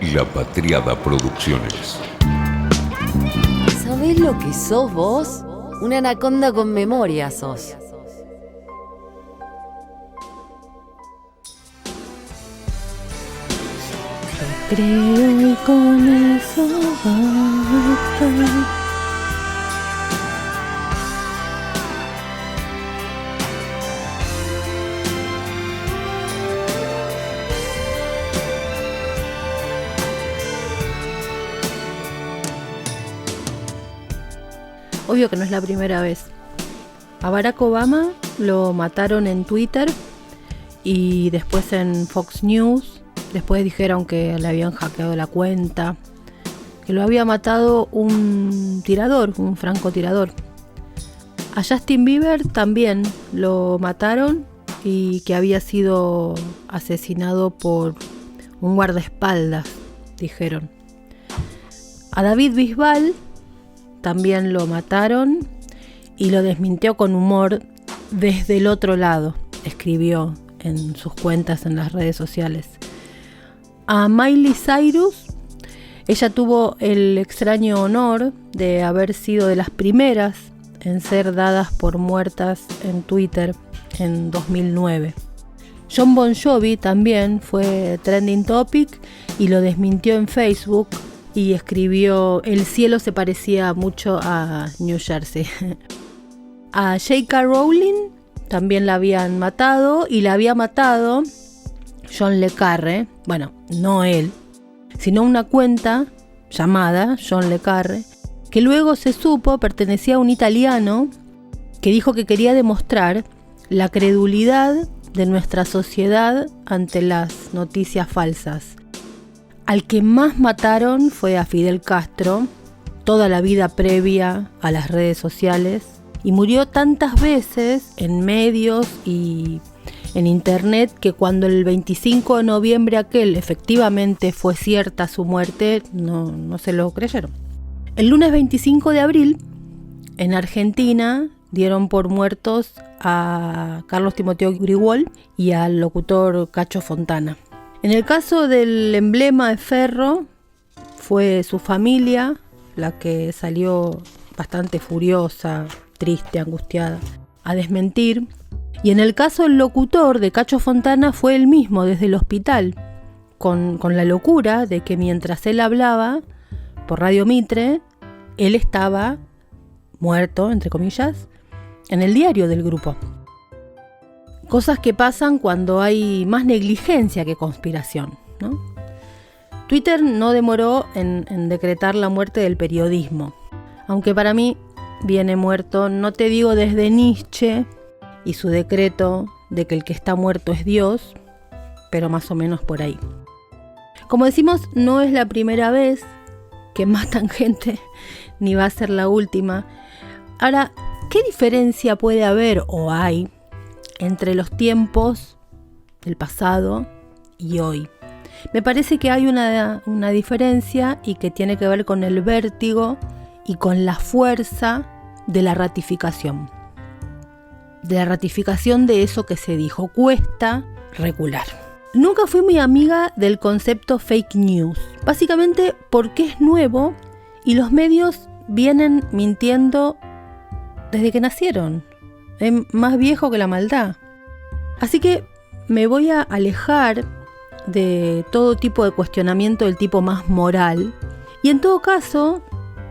La Patriada Producciones. ¿Sabés lo que sos vos? Una anaconda con memoria sos. Yo creo y con eso basta. Obvio que no es la primera vez. A Barack Obama lo mataron en Twitter y después en Fox News. Después dijeron que le habían hackeado la cuenta, que lo había matado un tirador, un francotirador. A Justin Bieber también lo mataron y que había sido asesinado por un guardaespaldas, dijeron. A David Bisbal también lo mataron y lo desmintió con humor desde el otro lado, escribió en sus cuentas en las redes sociales. A Miley Cyrus, ella tuvo el extraño honor de haber sido de las primeras en ser dadas por muertas en Twitter en 2009. John Bon Jovi también fue trending topic y lo desmintió en Facebook y escribió: el cielo se parecía mucho a New Jersey. A J.K. Rowling también la habían matado y la había matado John le Carre, bueno, no él, sino una cuenta llamada John le Carre, que luego se supo pertenecía a un italiano que dijo que quería demostrar la credulidad de nuestra sociedad ante las noticias falsas. Al que más mataron fue a Fidel Castro, toda la vida previa a las redes sociales, y murió tantas veces en medios y en internet que cuando el 25 de noviembre aquel efectivamente fue cierta su muerte, no se lo creyeron. El lunes 25 de abril, en Argentina, dieron por muertos a Carlos Timoteo Grigol y al locutor Cacho Fontana. En el caso del emblema de Ferro, fue su familia la que salió bastante furiosa, triste, angustiada, a desmentir. Y en el caso del locutor de Cacho Fontana fue él mismo desde el hospital, con la locura de que mientras él hablaba por Radio Mitre, él estaba muerto, entre comillas, en el diario del grupo. Cosas que pasan cuando hay más negligencia que conspiración, ¿no? Twitter no demoró en decretar la muerte del periodismo, aunque para mí viene muerto, no te digo desde Nietzsche y su decreto de que el que está muerto es Dios, pero más o menos por ahí. Como decimos, no es la primera vez que matan gente, ni va a ser la última. Ahora, ¿qué diferencia puede haber o hay entre los tiempos del pasado y hoy? Me parece que hay una diferencia y que tiene que ver con el vértigo y con la fuerza de la ratificación. De la ratificación de eso que se dijo. Cuesta recular. Nunca fui muy amiga del concepto fake news, básicamente porque es nuevo y los medios vienen mintiendo desde que nacieron. Es más viejo que la maldad. Así que me voy a alejar de todo tipo de cuestionamiento del tipo más moral y en todo caso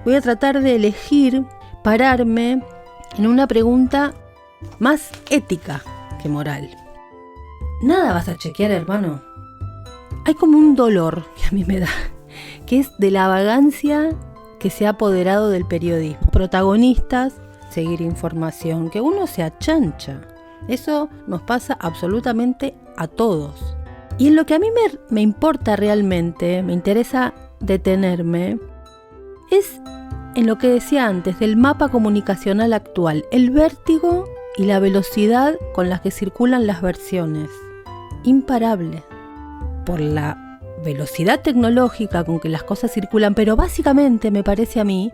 voy a tratar de elegir pararme en una pregunta más ética que moral. Nada vas a chequear, hermano. Hay como un dolor que a mí me da, que es de la vagancia que se ha apoderado del periodismo. Protagonistas, seguir información, que uno se achancha. Eso nos pasa absolutamente a todos. Y en lo que a mí me importa realmente, me interesa detenerme, es en lo que decía antes del mapa comunicacional actual, el vértigo y la velocidad con las que circulan las versiones. Imparable. Por la velocidad tecnológica con que las cosas circulan, pero básicamente me parece a mí,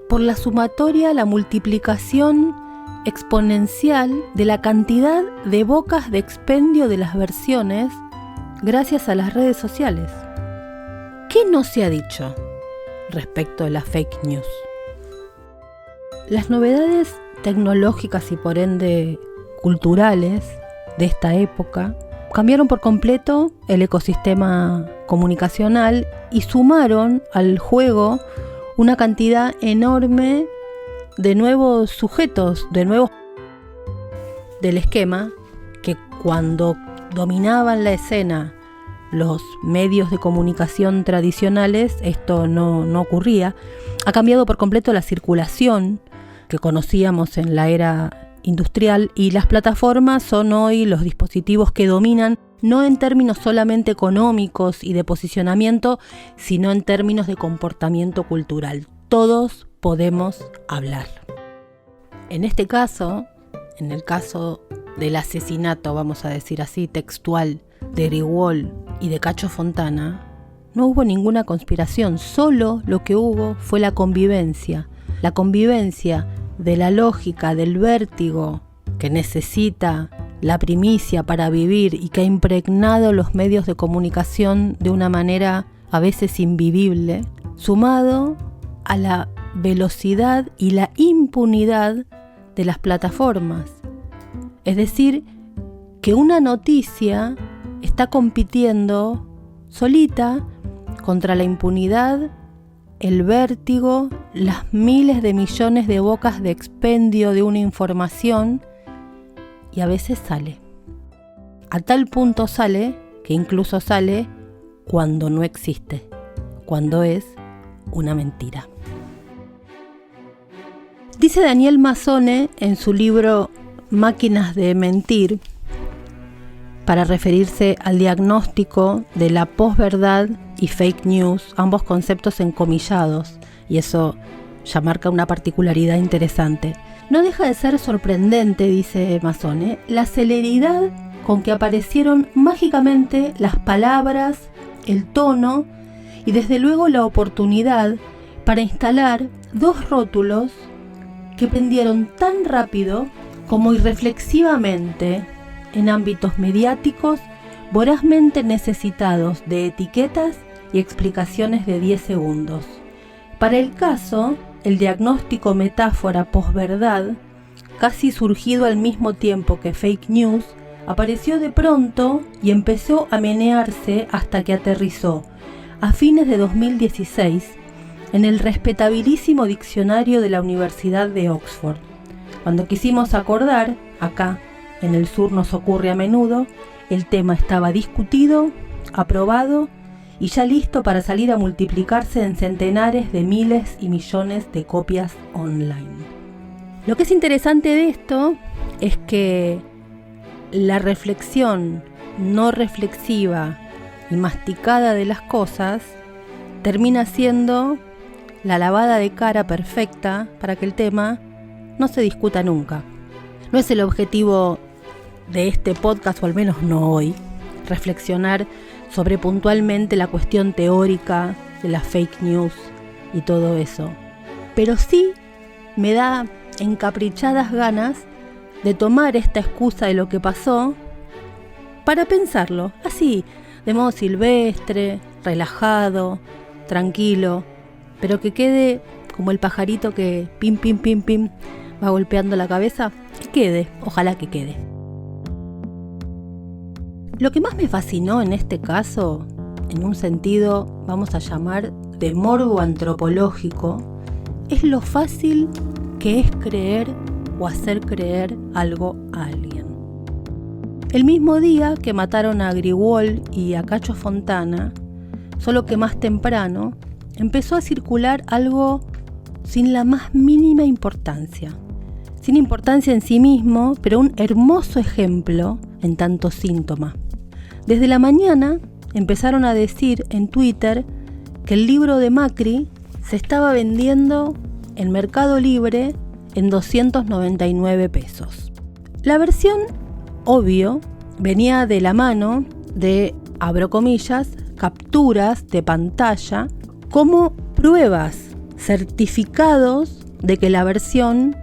por la sumatoria, la multiplicación exponencial de la cantidad de bocas de expendio de las versiones gracias a las redes sociales. ¿Qué no se ha dicho respecto de las fake news? Las novedades tecnológicas y por ende culturales de esta época cambiaron por completo el ecosistema comunicacional y sumaron al juego una cantidad enorme de nuevos sujetos, del esquema que cuando dominaban la escena los medios de comunicación tradicionales esto no ocurría. Ha cambiado por completo la circulación que conocíamos en la era industrial y las plataformas son hoy los dispositivos que dominan, no en términos solamente económicos y de posicionamiento, sino en términos de comportamiento cultural. Todos podemos hablar. En este caso, en el caso del asesinato, vamos a decir así, textual, de Grigol y de Cacho Fontana, no hubo ninguna conspiración, solo lo que hubo fue la convivencia de la lógica, del vértigo que necesita la primicia para vivir y que ha impregnado los medios de comunicación de una manera a veces invivible, sumado a la velocidad y la impunidad de las plataformas. Es decir, que una noticia está compitiendo solita contra la impunidad, el vértigo, las miles de millones de bocas de expendio de una información y a veces sale. A tal punto sale que incluso sale cuando no existe, cuando es una mentira. Dice Daniel Mazzone en su libro Máquinas de mentir, para referirse al diagnóstico de la posverdad y fake news, ambos conceptos encomillados, y eso ya marca una particularidad interesante. No deja de ser sorprendente, dice Mazzone, la celeridad con que aparecieron mágicamente las palabras, el tono y desde luego la oportunidad para instalar dos rótulos que prendieron tan rápido como irreflexivamente en ámbitos mediáticos vorazmente necesitados de etiquetas y explicaciones de 10 segundos. Para el caso, el diagnóstico metáfora posverdad, casi surgido al mismo tiempo que fake news, apareció de pronto y empezó a menearse hasta que aterrizó, a fines de 2016, en el respetabilísimo diccionario de la Universidad de Oxford. Cuando quisimos acordar, acá, en el sur nos ocurre a menudo, el tema estaba discutido, aprobado y ya listo para salir a multiplicarse en centenares de miles y millones de copias online. Lo que es interesante de esto es que la reflexión no reflexiva y masticada de las cosas termina siendo la lavada de cara perfecta para que el tema no se discuta nunca. No es el objetivo de este podcast, o al menos no hoy, reflexionar sobre puntualmente la cuestión teórica de las fake news y todo eso. Pero sí me da encaprichadas ganas de tomar esta excusa de lo que pasó para pensarlo, así, de modo silvestre, relajado, tranquilo, pero que quede como el pajarito que pim, pim, pim, pim va golpeando la cabeza, que quede, ojalá que quede. Lo que más me fascinó en este caso, en un sentido, vamos a llamar de morbo antropológico, es lo fácil que es creer o hacer creer algo a alguien. El mismo día que mataron a Grigol y a Cacho Fontana, solo que más temprano, empezó a circular algo sin la más mínima importancia. Sin importancia en sí mismo, pero un hermoso ejemplo en tanto síntoma. Desde la mañana empezaron a decir en Twitter que el libro de Macri se estaba vendiendo en Mercado Libre en 299 pesos. La versión, obvio, venía de la mano de, abro comillas, capturas de pantalla como pruebas, certificados de que la versión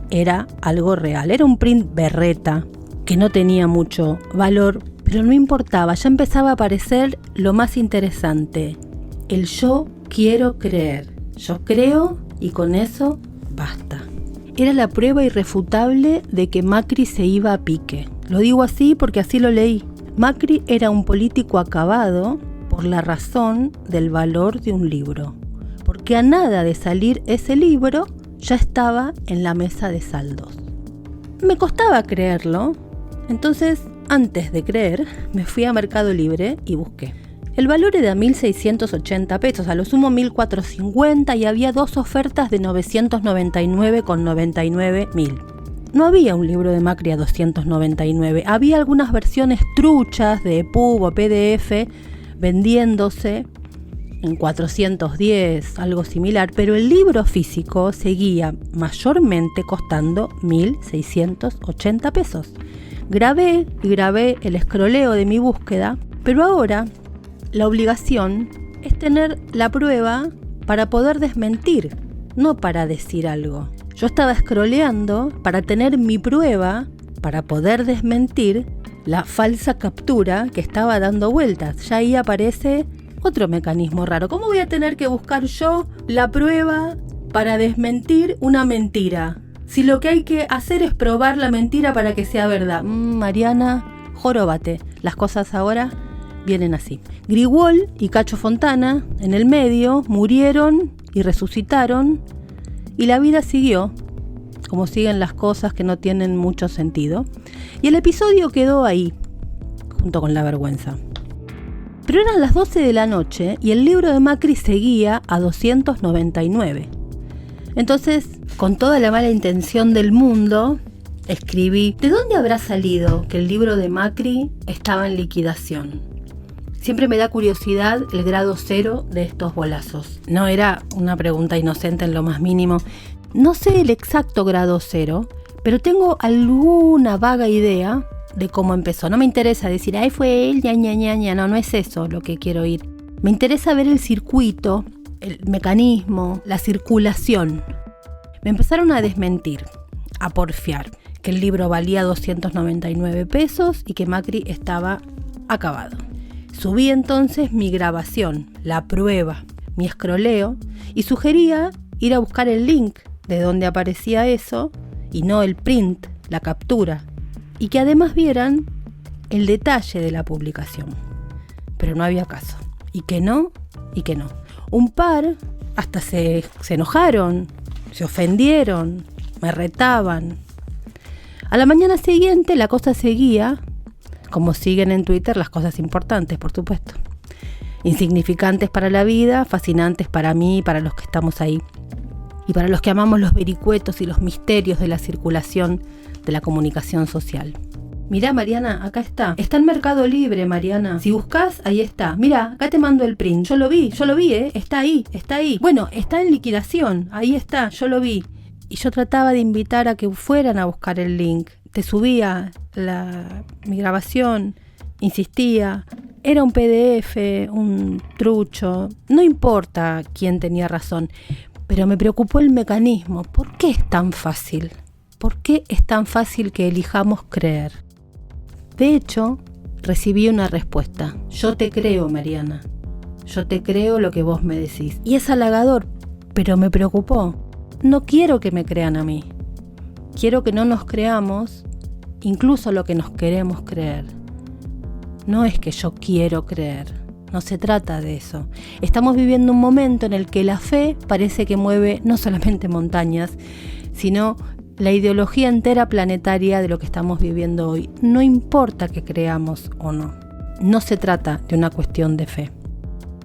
era algo real. Era un print berreta que no tenía mucho valor, pero no importaba, ya empezaba a aparecer lo más interesante. el yo quiero creer. Yo creo y con eso basta. Era la prueba irrefutable de que Macri se iba a pique. Lo digo así porque así lo leí. Macri era un político acabado por la razón del valor de un libro. Porque a nada de salir ese libro ya estaba en la mesa de saldos. Me costaba creerlo, entonces antes de creer me fui a Mercado Libre y busqué. El valor era 1.680 pesos, a lo sumo 1.450 y había 2 ofertas de 999,99 No había un libro de Macri a 299, había algunas versiones truchas de EPUB o PDF vendiéndose en 410, algo similar, pero el libro físico seguía mayormente costando 1.680 pesos. Grabé el escroleo de mi búsqueda, pero ahora la obligación es tener la prueba para poder desmentir, no para decir algo. Yo estaba scrolleando para tener mi prueba para poder desmentir la falsa captura que estaba dando vueltas. Ya ahí aparece otro mecanismo raro. ¿Cómo voy a tener que buscar yo la prueba para desmentir una mentira? Si lo que hay que hacer es probar la mentira para que sea verdad. Mariana, joróbate. Las cosas ahora vienen así. Grigol y Cacho Fontana, en el medio, murieron y resucitaron, y la vida siguió, como siguen las cosas que no tienen mucho sentido. Y el episodio quedó ahí, junto con la vergüenza. Pero eran las 12 de la noche y el libro de Macri seguía a 299. Entonces, con toda la mala intención del mundo, escribí: ¿de dónde habrá salido que el libro de Macri estaba en liquidación? Siempre me da curiosidad el grado cero de estos bolazos. No era una pregunta inocente en lo más mínimo. No sé el exacto grado cero, pero tengo alguna vaga idea de cómo empezó. No me interesa decir, ay, fue él, ña. No es eso lo que quiero oír. Me interesa ver el circuito, el mecanismo, la circulación. Me empezaron a desmentir, a porfiar, que el libro valía 299 pesos y que Macri estaba acabado. Subí entonces mi grabación, la prueba, mi escroleo, y sugería ir a buscar el link de donde aparecía eso y no el print, la captura, y que además vieran el detalle de la publicación. Pero no había caso. Y que no. Un par hasta se enojaron, se ofendieron, me retaban. A la mañana siguiente la cosa seguía, como siguen en Twitter las cosas importantes, por supuesto. Insignificantes para la vida, fascinantes para mí y para los que estamos ahí. Y para los que amamos los vericuetos y los misterios de la circulación de la comunicación social. Mirá, Mariana, acá está. Está en Mercado Libre, Mariana. Si buscas, ahí está. Mirá, acá te mando el print. Yo lo vi, Está ahí. Bueno, está en liquidación. Ahí está, yo lo vi. Y yo trataba de invitar a que fueran a buscar el link. Te subía mi grabación, insistía. Era un PDF, un trucho. No importa quién tenía razón. Pero me preocupó el mecanismo. ¿Por qué es tan fácil? ¿Por qué es tan fácil que elijamos creer? De hecho, recibí una respuesta. Yo te creo, Mariana. Yo te creo lo que vos me decís. Y es halagador, pero me preocupó. No quiero que me crean a mí. Quiero que no nos creamos, incluso lo que nos queremos creer. No es que yo quiero creer. No se trata de eso. Estamos viviendo un momento en el que la fe parece que mueve no solamente montañas, sino la ideología entera planetaria de lo que estamos viviendo hoy. No importa que creamos o no. No se trata de una cuestión de fe.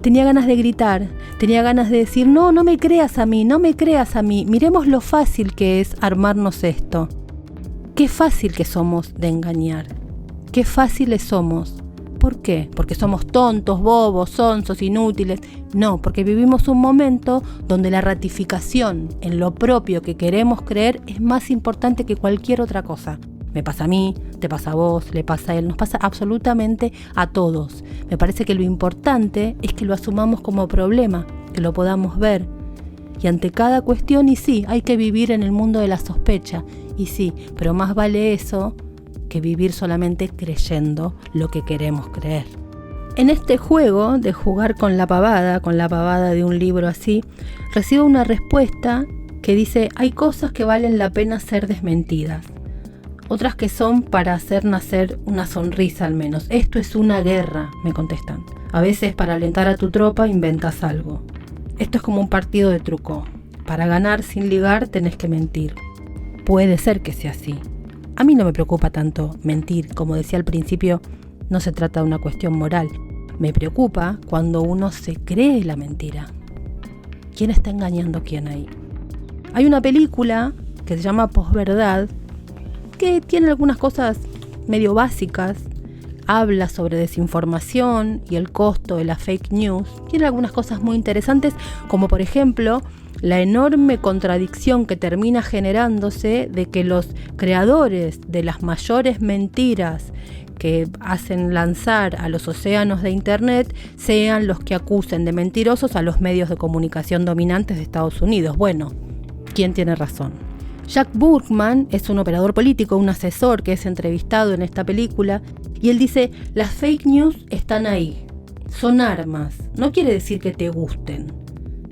Tenía ganas de gritar, tenía ganas de decir, no me creas a mí, miremos lo fácil que es armarnos esto. Qué fácil que somos de engañar, qué fáciles somos. ¿Por qué? ¿Porque somos tontos, bobos, sonsos, inútiles? No, porque vivimos un momento donde la ratificación en lo propio que queremos creer es más importante que cualquier otra cosa. Me pasa a mí, te pasa a vos, le pasa a él, nos pasa absolutamente a todos. Me parece que lo importante es que lo asumamos como problema, que lo podamos ver. Y ante cada cuestión, y sí, hay que vivir en el mundo de la sospecha, y sí, pero más vale eso que vivir solamente creyendo lo que queremos creer. En este juego de jugar con la pavada de un libro así, recibo una respuesta que dice: hay cosas que valen la pena ser desmentidas, otras que son para hacer nacer una sonrisa al menos. Esto es una guerra, me contestan. A veces para alentar a tu tropa inventas algo. Esto es como un partido de truco. Para ganar sin ligar tenés que mentir. Puede ser que sea así. A mí no me preocupa tanto mentir. Como decía al principio, no se trata de una cuestión moral. Me preocupa cuando uno se cree la mentira. ¿Quién está engañando a quién ahí? Hay una película que se llama Posverdad, que tiene algunas cosas medio básicas. Habla sobre desinformación y el costo de la fake news. Tiene algunas cosas muy interesantes, como por ejemplo la enorme contradicción que termina generándose de que los creadores de las mayores mentiras que hacen lanzar a los océanos de Internet sean los que acusen de mentirosos a los medios de comunicación dominantes de Estados Unidos. Bueno, ¿quién tiene razón? Jack Burkman es un operador político, un asesor que es entrevistado en esta película, y él dice: las fake news están ahí, son armas, no quiere decir que te gusten,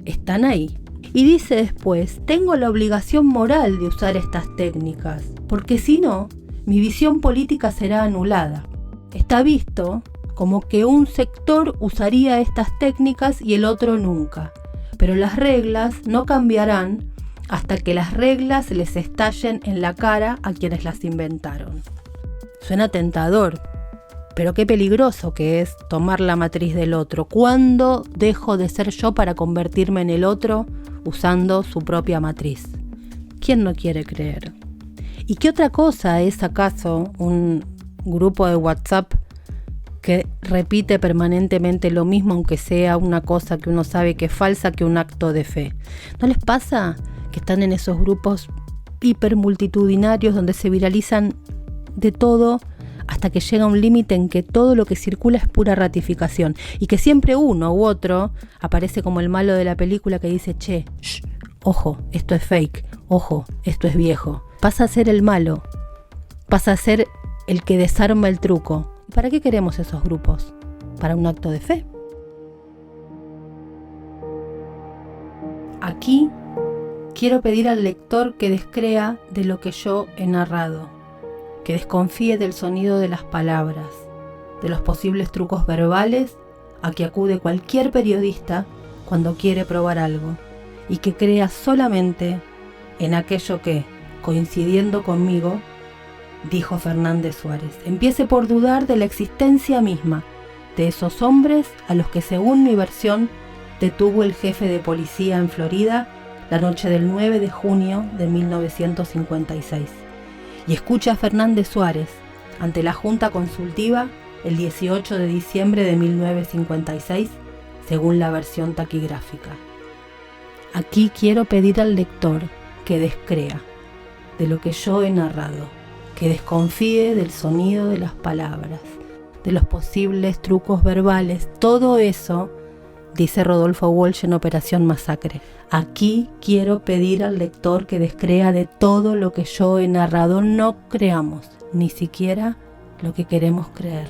están ahí. Y dice después: tengo la obligación moral de usar estas técnicas, porque si no, mi visión política será anulada. Está visto como que un sector usaría estas técnicas y el otro nunca, pero las reglas no cambiarán hasta que las reglas les estallen en la cara a quienes las inventaron. Suena tentador, pero qué peligroso que es tomar la matriz del otro. ¿Cuándo dejo de ser yo para convertirme en el otro usando su propia matriz? ¿Quién no quiere creer? ¿Y qué otra cosa es acaso un grupo de WhatsApp que repite permanentemente lo mismo, aunque sea una cosa que uno sabe que es falsa, que un acto de fe? ¿No les pasa que están en esos grupos hipermultitudinarios donde se viralizan de todo hasta que llega un límite en que todo lo que circula es pura ratificación, y que siempre uno u otro aparece como el malo de la película que dice: che, shh, ojo, esto es fake, ojo, esto es viejo? Pasa a ser el malo, pasa a ser el que desarma el truco. ¿Para qué queremos esos grupos? ¿Para un acto de fe? Aquí quiero pedir al lector que descrea de lo que yo he narrado, que desconfíe del sonido de las palabras, de los posibles trucos verbales a que acude cualquier periodista cuando quiere probar algo, y que crea solamente en aquello que, coincidiendo conmigo, dijo Fernández Suárez. Empiece por dudar de la existencia misma de esos hombres a los que, según mi versión, detuvo el jefe de policía en Florida la noche del 9 de junio de 1956. Y escucha a Fernández Suárez ante la Junta Consultiva el 18 de diciembre de 1956, según la versión taquigráfica. Aquí quiero pedir al lector que descrea de lo que yo he narrado, que desconfíe del sonido de las palabras, de los posibles trucos verbales, todo eso, dice Rodolfo Walsh en Operación Masacre. Aquí quiero pedir al lector que descrea de todo lo que yo he narrado. No creamos ni siquiera lo que queremos creer.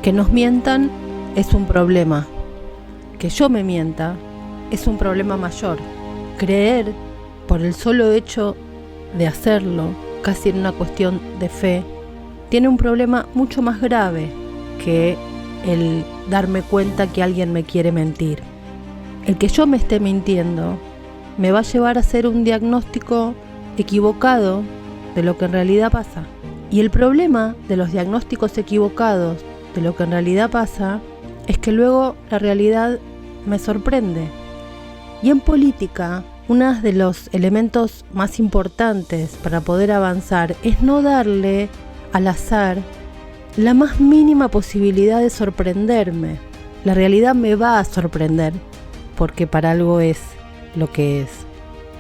Que nos mientan es un problema. Que yo me mienta es un problema mayor. Creer por el solo hecho de hacerlo, casi en una cuestión de fe, tiene un problema mucho más grave que el darme cuenta que alguien me quiere mentir. El que yo me esté mintiendo me va a llevar a hacer un diagnóstico equivocado de lo que en realidad pasa. Y el problema de los diagnósticos equivocados de lo que en realidad pasa es que luego la realidad me sorprende. Y en política, uno de los elementos más importantes para poder avanzar es no darle al azar la más mínima posibilidad de sorprenderme. La realidad me va a sorprender, porque para algo es lo que es.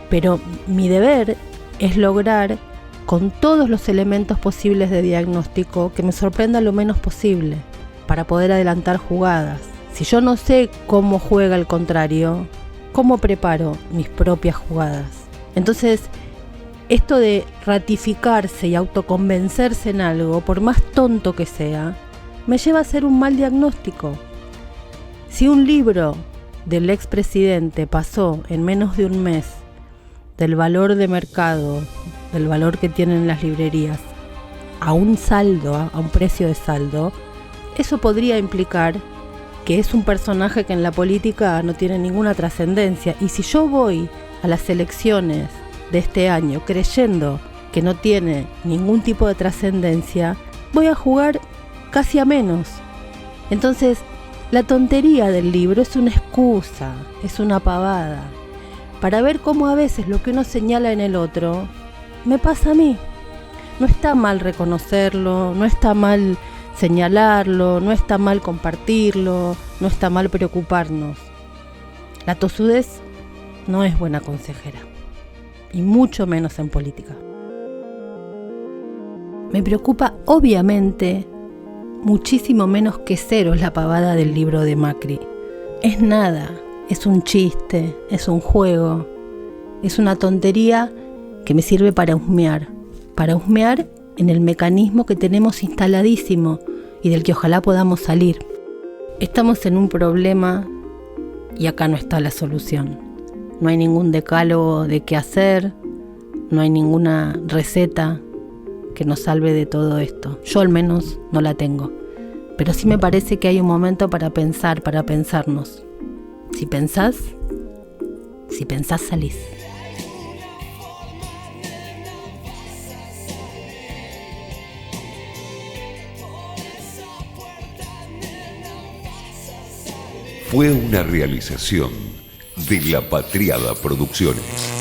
Pero mi deber es lograr, con todos los elementos posibles de diagnóstico, que me sorprenda lo menos posible, para poder adelantar jugadas. Si yo no sé cómo juega el contrario, ¿cómo preparo mis propias jugadas? Entonces, esto de ratificarse y autoconvencerse en algo, por más tonto que sea, me lleva a hacer un mal diagnóstico. Si un libro del expresidente pasó en menos de un mes del valor de mercado, del valor que tienen las librerías, a un saldo, a un precio de saldo, eso podría implicar que es un personaje que en la política no tiene ninguna trascendencia. Y si yo voy a las elecciones de este año creyendo que no tiene ningún tipo de trascendencia, voy a jugar casi a menos. Entonces, la tontería del libro es una excusa, es una pavada, para ver cómo a veces lo que uno señala en el otro me pasa a mí. No está mal reconocerlo, no está mal señalarlo, no está mal compartirlo, no está mal preocuparnos. La tosudez no es buena consejera, y mucho menos en política. Me preocupa, obviamente, muchísimo menos que cero la pavada del libro de Macri. Es nada, es un chiste, es un juego, es una tontería que me sirve para husmear en el mecanismo que tenemos instaladísimo y del que ojalá podamos salir. Estamos en un problema y acá no está la solución. No hay ningún decálogo de qué hacer, no hay ninguna receta que nos salve de todo esto. Yo al menos no la tengo. Pero sí me parece que hay un momento para pensar, para pensarnos. Si pensás, salís. Fue una realización de La Patriada Producciones.